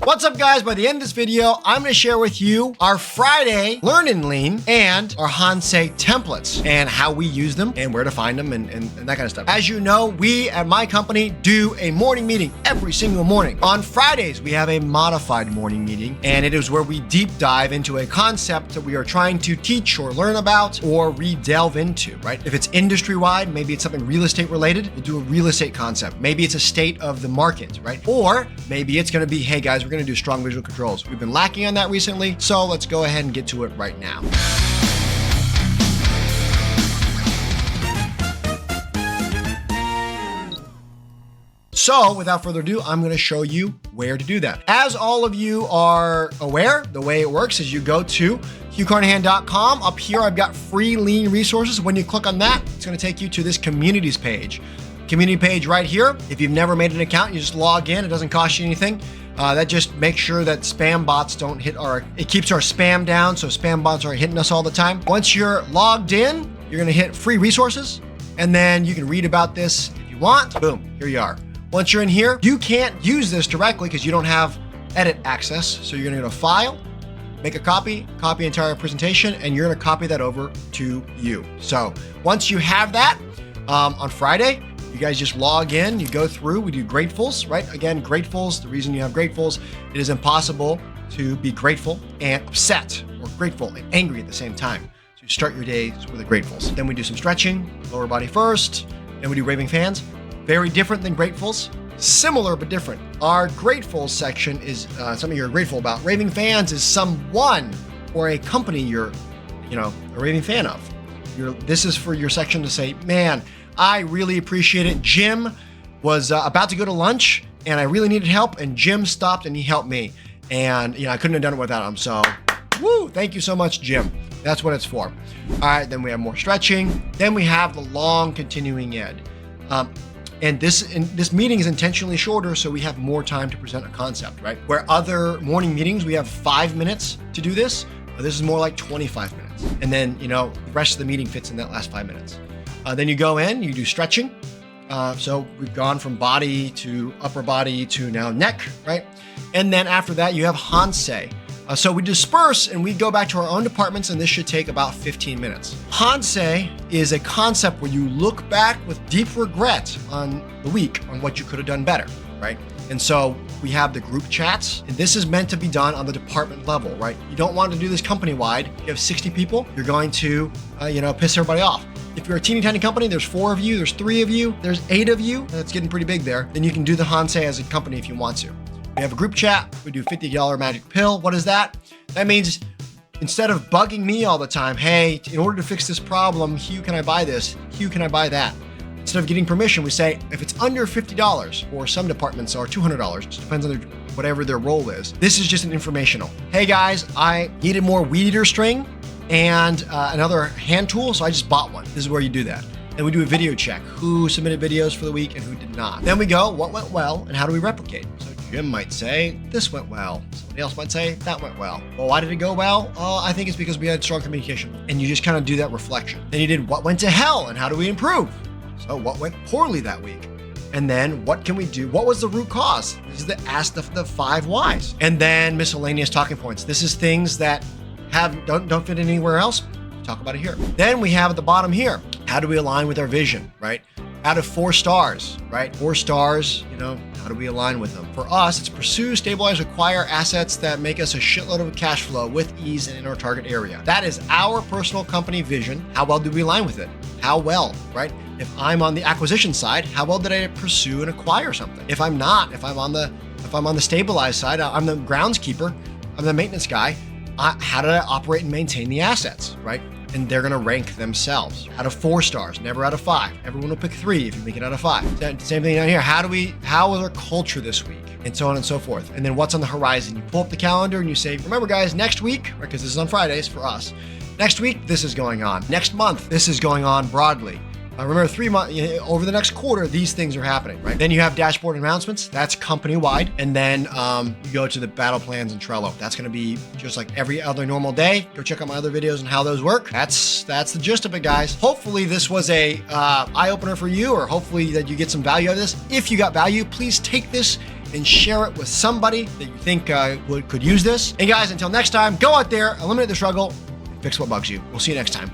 What's up, guys? By the end of this video, I'm going to share with you our Friday Learn in Lean and our Hanse templates and how we use them and where to find them and that kind of stuff. As you know, we at my company do a morning meeting every single morning. On Fridays, we have a modified morning meeting, and it is where we deep dive into a concept that we are trying to teach or learn about or re-delve into, right? If it's industry-wide, maybe it's something real estate related, we'll do a real estate concept. Maybe it's a state of the market, right? Or maybe it's going to be, hey guys, we're going to do strong visual controls. We've been lacking on that recently, so let's go ahead and get to it right now. So without further ado, I'm going to show you where to do that. As all of you are aware, the way it works is you go to hughcarnahan.com. Up here, I've got free lean resources. When you click on that, it's going to take you to this communities page. Community page right here. If you've never made an account, you just log in. It doesn't cost you anything. That just makes sure that spam bots don't hit it keeps our spam down, so spam bots aren't hitting us all the time. Once you're logged in, you're gonna hit free resources, and then you can read about this if you want. Boom, here you are. Once you're in here, you can't use this directly because you don't have edit access. So you're gonna go to File, make a copy entire presentation, and you're gonna copy that over to you. So once you have that, on Friday, you guys just log in, you go through, we do gratefuls, right? Again, gratefuls, the reason you have gratefuls, it is impossible to be grateful and upset, or grateful and angry at the same time. So you start your days with the gratefuls. Then we do some stretching, lower body first, then we do raving fans. Very different than gratefuls, similar but different. Our gratefuls section is something you're grateful about. Raving fans is someone or a company you're, a raving fan of. This is for your section to say, man, I really appreciate it. Jim was about to go to lunch and I really needed help, and Jim stopped and he helped me. And I couldn't have done it without him. So, woo, thank you so much, Jim. That's what it's for. All right, then we have more stretching. Then we have the long continuing ed. And this meeting is intentionally shorter, so we have more time to present a concept, right? Where other morning meetings, we have 5 minutes to do this. This is more like 25 minutes. And then, the rest of the meeting fits in that last 5 minutes. Then you go in, you do stretching. So we've gone from body to upper body to now neck, right? And then after that, you have Hanse. So we disperse and we go back to our own departments, and this should take about 15 minutes. Hanse is a concept where you look back with deep regret on the week, on what you could have done better, right? And so we have the group chats, and this is meant to be done on the department level, right? You don't want to do this company-wide. You have 60 people, you're going to, piss everybody off. If you're a teeny tiny company, there's 4 of you, there's 3 of you, there's 8 of you, that's getting pretty big there, then you can do the Hanse as a company if you want to. We have a group chat, we do $50 magic pill. What is that? That means instead of bugging me all the time, hey, in order to fix this problem, Hugh, can I buy this? Hugh, can I buy that? Instead of getting permission, we say, if it's under $50, or some departments are $200, it depends on whatever their role is. This is just an informational. Hey guys, I needed more weed eater string and another hand tool, so I just bought one. This is where you do that. Then we do a video check. Who submitted videos for the week and who did not? Then we go, what went well and how do we replicate? So Jim might say, this went well. Somebody else might say, that went well. Well, why did it go well? I think it's because we had strong communication. And you just kind of do that reflection. Then you did what went to hell and how do we improve? So what went poorly that week? And then what can we do? What was the root cause? This is the 5 whys. And then miscellaneous talking points. This is things that don't fit anywhere else. Talk about it here. Then we have at the bottom here, how do we align with our vision, right? Out of 4 stars, right? 4 stars, how do we align with them? For us, it's pursue, stabilize, acquire assets that make us a shitload of cash flow with ease and in our target area. That is our personal company vision. How well do we align with it? How well, right? If I'm on the acquisition side, how well did I pursue and acquire something? If I'm not, if I'm on the stabilize side, I'm the groundskeeper, I'm the maintenance guy, how did I operate and maintain the assets, right? And they're gonna rank themselves out of 4 stars, never out of 5. Everyone will pick 3 if you make it out of 5. Same thing down here. How was our culture this week? And so on and so forth. And then what's on the horizon? You pull up the calendar and you say, remember guys, next week, right, because this is on Fridays for us. Next week, this is going on. Next month, this is going on broadly. Remember, 3 months, over the next quarter, these things are happening, right? Then you have dashboard announcements. That's company-wide. And then you go to the battle plans in Trello. That's going to be just like every other normal day. Go check out my other videos on how those work. That's the gist of it, guys. Hopefully this was a eye-opener for you, or hopefully that you get some value out of this. If you got value, please take this and share it with somebody that you think could use this. And guys, until next time, go out there, eliminate the struggle, fix what bugs you. We'll see you next time.